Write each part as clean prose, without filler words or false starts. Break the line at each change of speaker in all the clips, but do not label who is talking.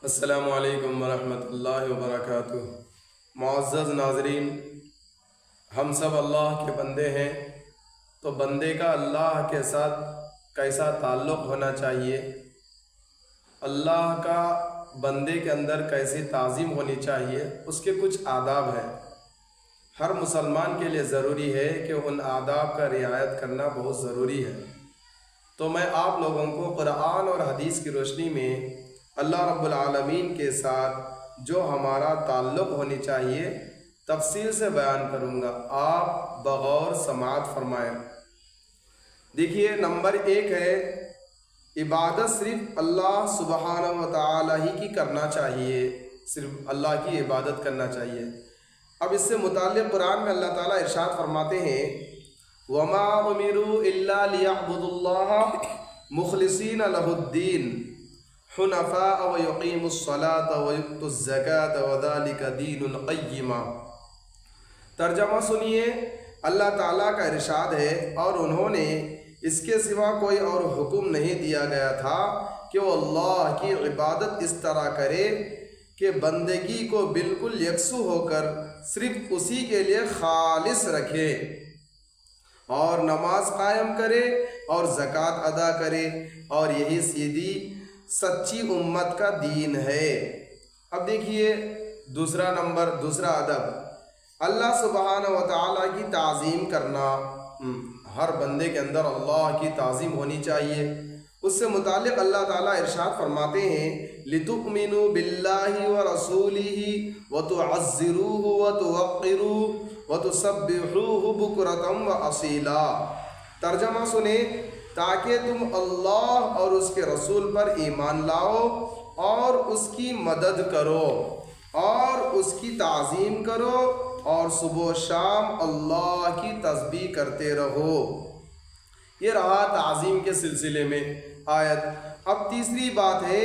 السلام علیکم ورحمۃ اللہ وبرکاتہ۔ معزز ناظرین، ہم سب اللہ کے بندے ہیں، تو بندے کا اللہ کے ساتھ کیسا تعلق ہونا چاہیے، اللہ کا بندے کے اندر کیسی تعظیم ہونی چاہیے، اس کے کچھ آداب ہیں۔ ہر مسلمان کے لیے ضروری ہے کہ ان آداب کا رعایت کرنا بہت ضروری ہے۔ تو میں آپ لوگوں کو قرآن اور حدیث کی روشنی میں اللہ رب العالمین کے ساتھ جو ہمارا تعلق ہونی چاہیے تفصیل سے بیان کروں گا، آپ بغور سماعت فرمائیں۔ دیکھیے، نمبر 1 ہے عبادت صرف اللہ سبحانہ و تعالی ہی کی کرنا چاہیے، صرف اللہ کی عبادت کرنا چاہیے۔ اب اس سے متعلق قرآن میں اللہ تعالیٰ ارشاد فرماتے ہیں، وَمَا أُمِرُوا إِلَّا لِيَعْبُدُوا اللَّهَ مُخْلِصِينَ لَهُ الدِّينَ حنفاء ويقيموا الصلاة ويؤتوا الزكاة وذلك دين القيمة۔ ترجمہ سنیے، اللہ تعالیٰ کا ارشاد ہے، اور انہوں نے اس کے سوا کوئی اور حکم نہیں دیا گیا تھا کہ وہ اللہ کی عبادت اس طرح کرے کہ بندگی کو بالکل یکسو ہو کر صرف اسی کے لیے خالص رکھے، اور نماز قائم کرے اور زکوٰۃ ادا کرے، اور یہی سیدھی سچی امت کا دین ہے۔ اب دیکھیے دوسرا ادب، اللہ سبحانہ و تعالیٰ کی تعظیم کرنا۔ ہر بندے کے اندر اللہ کی تعظیم ہونی چاہیے۔ اس سے متعلق اللہ تعالیٰ ارشاد فرماتے ہیں، لِتُؤْمِنُوا بِاللَّهِ وَرَسُولِهِ وَتُعَزِّرُوهُ وَتُوَقِّرُوهُ وَتُسَبِّحُوهُ بُكْرَةً وَأَصِيلًا۔ ترجمہ سنیں، تاکہ تم اللہ اور اس کے رسول پر ایمان لاؤ اور اس کی مدد کرو اور اس کی تعظیم کرو، اور صبح و شام اللہ کی تسبیح کرتے رہو۔ یہ رہا تعظیم کے سلسلے میں آیت۔ اب تیسری بات ہے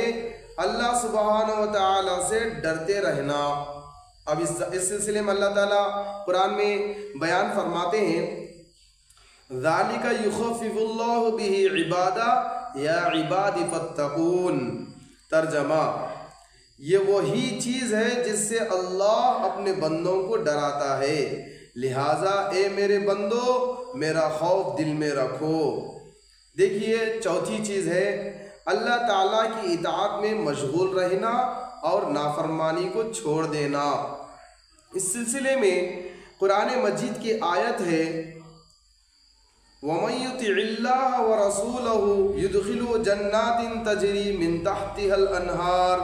اللہ سبحانہ و تعالی سے ڈرتے رہنا۔ اب اس سلسلے میں اللہ تعالیٰ قرآن میں بیان فرماتے ہیں، ذَلِكَ يُخَفِّفُ اللَّهُ بِهِ عِبَادًا يَا عِبَادِ فَاتَّقُونِ۔ ترجمہ، یہ وہی چیز ہے جس سے اللہ اپنے بندوں کو ڈراتا ہے، لہٰذا اے میرے بندو میرا خوف دل میں رکھو۔ دیکھیے، چوتھی چیز ہے اللہ تعالیٰ کی اطاعت میں مشغول رہنا اور نافرمانی کو چھوڑ دینا۔ اس سلسلے میں قرآن مجید کی آیت ہے، وَمَن يُطِعِ اللَّهَ وَرَسُولَهُ يُدْخِلْهُ جَنَّاتٍ تَجْرِي مِن تَحْتِهَا الْأَنْهَارُ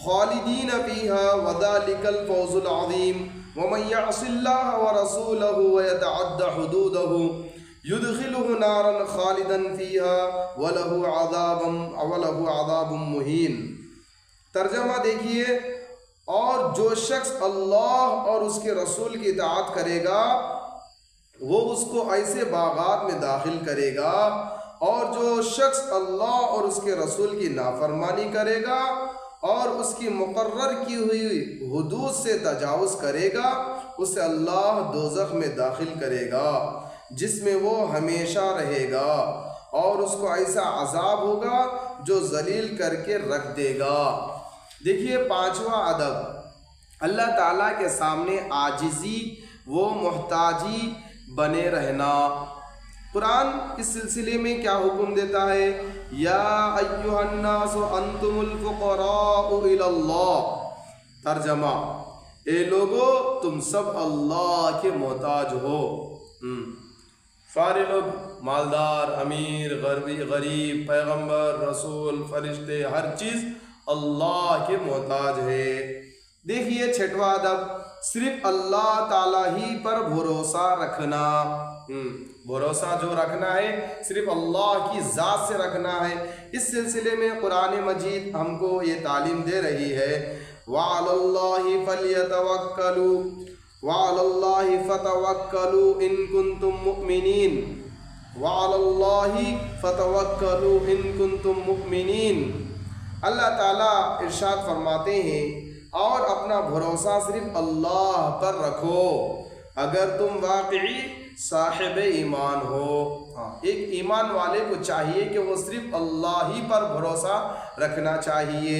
خَالِدِينَ فِيهَا وَذَلِكَ الْفَوْزُ الْعَظِيمُ وَمَن يَعْصِ اللَّهَ وَرَسُولَهُ وَيَتَعَدَّ حُدُودَهُ يُدْخِلْهُ نَارًا خَالِدًا فِيهَا وَلَهُ عَذَابٌ مُهِينٌ۔ ترجمہ دیکھیے، اور جو شخص اللہ اور اس کے رسول کی اطاعت کرے گا وہ اس کو ایسے باغات میں داخل کرے گا، اور جو شخص اللہ اور اس کے رسول کی نافرمانی کرے گا اور اس کی مقرر کی ہوئی حدود سے تجاوز کرے گا، اسے اللہ دوزخ میں داخل کرے گا جس میں وہ ہمیشہ رہے گا، اور اس کو ایسا عذاب ہوگا جو ذلیل کر کے رکھ دے گا۔ دیکھیے، پانچواں ادب اللہ تعالیٰ کے سامنے عاجزی و محتاجی بنے رہنا۔ قرآن اس سلسلے میں کیا حکم دیتا ہے، یا ایھا الناس انتم الفقراء الی اللہ۔ ترجمہ، اے لوگو تم سب اللہ کے محتاج ہو۔ سارے لوگ مالدار، امیر، غریب، پیغمبر، رسول، فرشتے، ہر چیز اللہ کے محتاج ہے۔ دیکھیے چھٹواں ادب صرف اللہ تعالیٰ ہی پر بھروسہ رکھنا۔ بھروسہ جو رکھنا ہے صرف اللہ کی ذات سے رکھنا ہے۔ اس سلسلے میں قرآن مجید ہم کو یہ تعلیم دے رہی ہے، وَعَلَى اللَّهِ فَلْيَتَوَكَّلُوا وَعَلَى اللَّهِ فَتَوَكَّلُوا إِن كُنتُم مُّؤْمِنِينَ وَعَلَى اللَّهِ فَتَوَكَّلُوا إِن كُنتُم مُّؤْمِنِينَ۔ اللہ تعالیٰ ارشاد فرماتے ہیں، اور اپنا بھروسہ صرف اللہ پر رکھو اگر تم واقعی صاحب ایمان ہو۔ ایک ایمان والے کو چاہیے کہ وہ صرف اللہ ہی پر بھروسہ رکھنا چاہیے۔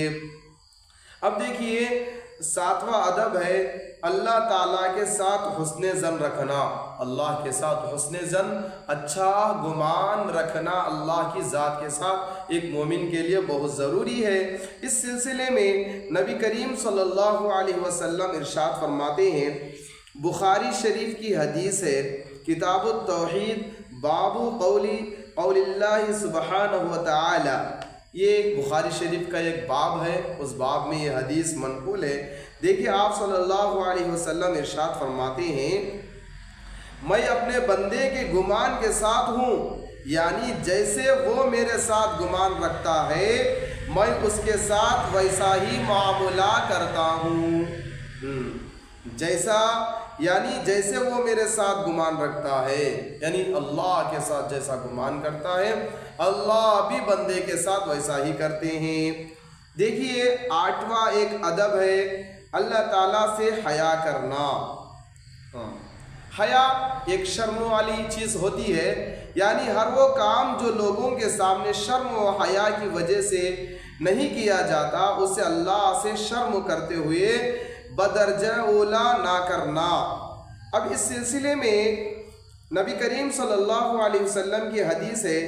اب دیکھیے 7واں ادب ہے اللہ تعالیٰ کے ساتھ حسن ظن رکھنا، اللہ کے ساتھ حسن ظن، اچھا گمان رکھنا اللہ کی ذات کے ساتھ ایک مومن کے لیے بہت ضروری ہے۔ اس سلسلے میں نبی کریم صلی اللہ علیہ وسلم ارشاد فرماتے ہیں، بخاری شریف کی حدیث ہے، کتاب التوحید، باب قول اللہ سبحانہ وتعالی، یہ بخاری شریف کا ایک باب ہے، اس باب میں یہ حدیث منقول ہے۔ دیکھیے آپ صلی اللہ علیہ وسلم ارشاد فرماتے ہیں، میں اپنے بندے کے گمان کے ساتھ ہوں، یعنی جیسے وہ میرے ساتھ گمان رکھتا ہے میں اس کے ساتھ ویسا ہی معاملہ کرتا ہوں۔ جیسے وہ میرے ساتھ گمان رکھتا ہے، یعنی اللہ کے ساتھ جیسا گمان کرتا ہے اللہ بھی بندے کے ساتھ ویسا ہی کرتے ہیں۔ دیکھیے 8واں ایک ادب ہے اللہ تعالیٰ سے حیا کرنا۔ حیا ایک شرم والی چیز ہوتی ہے، یعنی ہر وہ کام جو لوگوں کے سامنے شرم و حیا کی وجہ سے نہیں کیا جاتا اسے اللہ سے شرم کرتے ہوئے بدرجہ اولا نہ کرنا۔ اب اس سلسلے میں نبی کریم صلی اللہ علیہ وسلم کی حدیث ہے،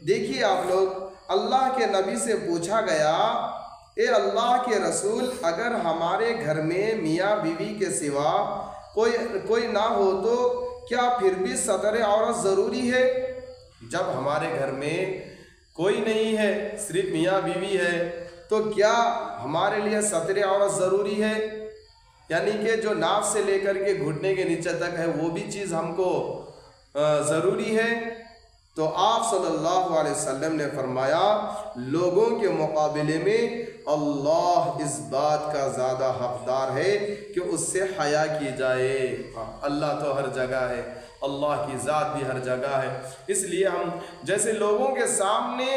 دیکھیے آپ لوگ، اللہ کے نبی سے پوچھا گیا، اے اللہ کے رسول، اگر ہمارے گھر میں میاں بیوی کے سوا کوئی نہ ہو تو کیا پھر بھی ستر عورت ضروری ہے؟ جب ہمارے گھر میں کوئی نہیں ہے، صرف میاں بیوی ہے، تو کیا ہمارے لیے ستر عورت ضروری ہے؟ یعنی کہ جو ناف سے لے کر کے گھٹنے کے نیچے تک ہے وہ بھی چیز ہم کو ضروری ہے؟ تو آپ صلی اللہ علیہ وسلم نے فرمایا، لوگوں کے مقابلے میں اللہ اس بات کا زیادہ حقدار ہے کہ اس سے حیا کی جائے۔ اللہ تو ہر جگہ ہے، اللہ کی ذات بھی ہر جگہ ہے، اس لیے ہم جیسے لوگوں کے سامنے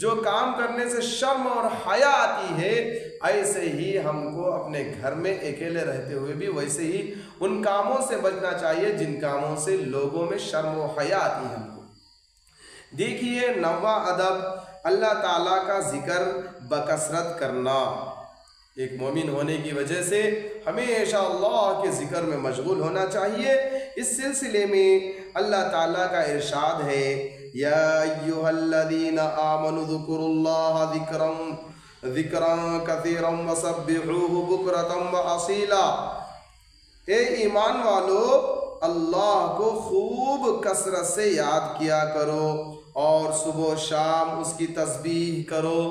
جو کام کرنے سے شرم اور حیا آتی ہے، ایسے ہی ہم کو اپنے گھر میں اکیلے رہتے ہوئے بھی ویسے ہی ان کاموں سے بچنا چاہیے جن کاموں سے لوگوں میں شرم و حیا آتی ہے ہم کو۔ دیکھیے 9واں ادب اللہ تعالیٰ کا ذکر بکثرت کرنا۔ ایک مومن ہونے کی وجہ سے ہمیشہ اللہ کے ذکر میں مشغول ہونا چاہیے۔ اس سلسلے میں اللہ تعالیٰ کا ارشاد ہے، یا ایھا الذین آمنوا اذکروا اللہ ذکرا کثیرا وسبحوہ بکرۃ واصیلا، اے ایمان والو اللہ کو خوب کثرت سے یاد کیا کرو اور صبح و شام اس کی تسبیح کرو۔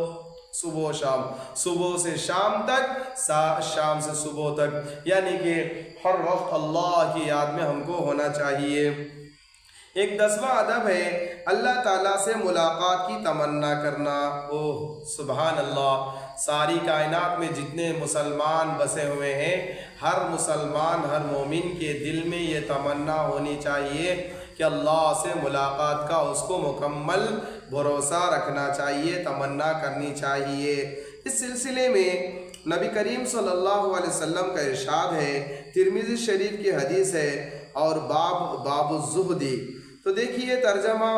صبح و شام، صبح سے شام تک، شام سے صبح تک، یعنی کہ ہر وقت اللہ کی یاد میں ہم کو ہونا چاہیے۔ ایک 10واں ادب ہے اللہ تعالیٰ سے ملاقات کی تمنا کرنا۔ اوہ سبحان اللہ، ساری کائنات میں جتنے مسلمان بسے ہوئے ہیں، ہر مسلمان، ہر مومن کے دل میں یہ تمنا ہونی چاہیے کہ اللہ سے ملاقات کا اس کو مکمل بھروسہ رکھنا چاہیے، تمنا کرنی چاہیے۔ اس سلسلے میں نبی کریم صلی اللہ علیہ وسلم کا ارشاد ہے، ترمذی شریف کی حدیث ہے، اور باب الزہدی۔ تو دیکھیے ترجمہ،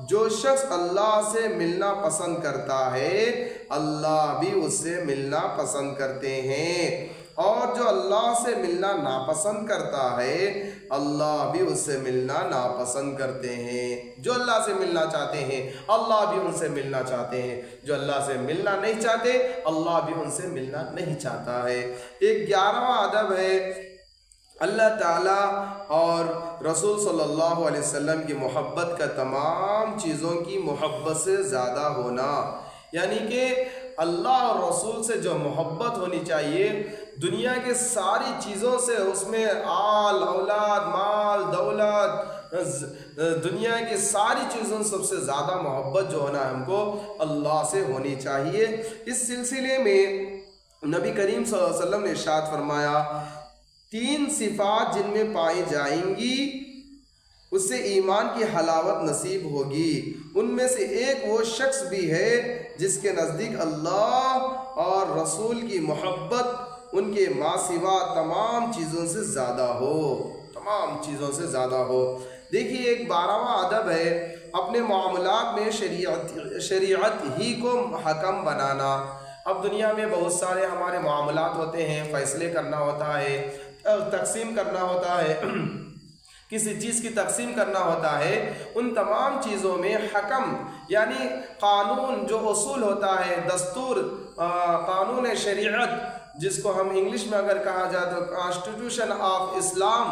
جو شخص اللہ سے ملنا پسند کرتا ہے اللہ بھی اس سے ملنا پسند کرتے ہیں، اور جو اللہ سے ملنا ناپسند کرتا ہے اللہ بھی اس سے ملنا ناپسند کرتے ہیں۔ جو اللہ سے ملنا چاہتے ہیں اللہ بھی ان سے ملنا چاہتے ہیں، جو اللہ سے ملنا نہیں چاہتے اللہ بھی ان سے ملنا نہیں چاہتا ہے۔ ایک 11واں ادب ہے اللہ تعالیٰ اور رسول صلی اللہ علیہ وسلم کی محبت کا تمام چیزوں کی محبت سے زیادہ ہونا، یعنی کہ اللہ اور رسول سے جو محبت ہونی چاہیے دنیا کے ساری چیزوں سے، اس میں آل اولاد مال دولت دنیا کی ساری چیزوں سب سے زیادہ محبت جو ہونا ہم کو اللہ سے ہونی چاہیے۔ اس سلسلے میں نبی کریم صلی اللہ علیہ وسلم نے ارشاد فرمایا، 3 صفات جن میں پائی جائیں گی اس سے ایمان کی حلاوت نصیب ہوگی، ان میں سے ایک وہ شخص بھی ہے جس کے نزدیک اللہ اور رسول کی محبت ان کے ما سوا تمام چیزوں سے زیادہ ہو، تمام چیزوں سے زیادہ ہو۔ دیکھیے ایک 12واں ادب ہے اپنے معاملات میں شریعت ہی کو حکم بنانا۔ اب دنیا میں بہت سارے ہمارے معاملات ہوتے ہیں، فیصلے کرنا ہوتا ہے، تقسیم کرنا ہوتا ہے، کسی چیز کی تقسیم کرنا ہوتا ہے، ان تمام چیزوں میں حکم یعنی قانون جو اصول ہوتا ہے، دستور، قانون شریعت جس کو ہم انگلش میں اگر کہا جائے تو کانسٹیٹیوشن آف اسلام،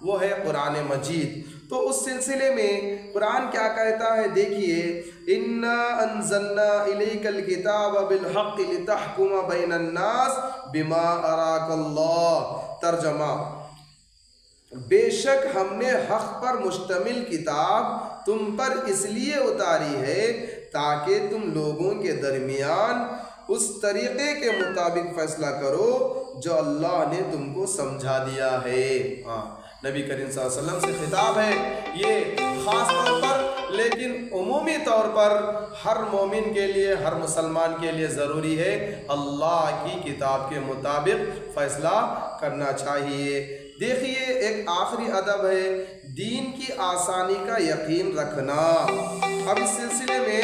وہ ہے قرآن مجید۔ تو اس سلسلے میں قرآن کیا کہتا ہے دیکھیے، اِنَّا أَنزَلْنَا إِلَيْكَ الْكِتَابَ بِالْحَقِّ لِتَحْكُمَ بَيْنَ النَّاسِ بِمَا أَرَاكَ اللَّهُ۔ ترجمہ، بے شک ہم نے حق پر مشتمل کتاب تم پر اس لیے اتاری ہے تاکہ تم لوگوں کے درمیان اس طریقے کے مطابق فیصلہ کرو جو اللہ نے تم کو سمجھا دیا ہے۔ نبی کریم صلی اللہ علیہ وسلم سے خطاب ہے، یہ خاص طور پر، لیکن عمومی طور پر ہر مومن کے لیے، ہر مسلمان کے لیے ضروری ہے اللہ کی کتاب کے مطابق فیصلہ کرنا چاہیے۔ دیکھیے ایک آخری ادب ہے دین کی آسانی کا یقین رکھنا۔ اب اس سلسلے میں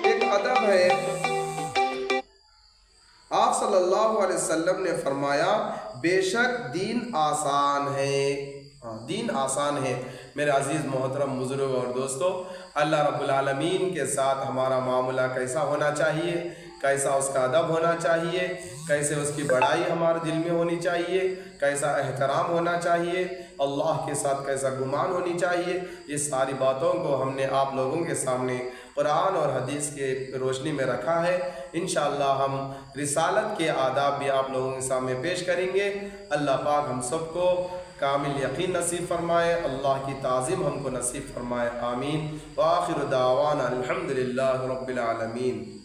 ایک ادب ہے، آپ صلی اللہ علیہ وسلم نے فرمایا بے شک دین آسان ہے، دین آسان ہے۔ میرے عزیز محترم بزرگ اور دوستو، اللہ رب العالمین کے ساتھ ہمارا معاملہ کیسا ہونا چاہیے، کیسا اس کا ادب ہونا چاہیے، کیسے اس کی بڑائی ہمارے دل میں ہونی چاہیے، کیسا احترام ہونا چاہیے، اللہ کے ساتھ کیسا گمان ہونی چاہیے، یہ ساری باتوں کو ہم نے آپ لوگوں کے سامنے قرآن اور حدیث کے روشنی میں رکھا ہے۔ انشاءاللہ ہم رسالت کے آداب بھی آپ لوگوں کے سامنے پیش کریں گے۔ اللہ پاک ہم سب کو کامل یقین نصیب فرمائے، اللہ کی تعظیم ہم کو نصیب فرمائے، آمین۔ وآخر دعوانا الحمدللہ رب العالمین۔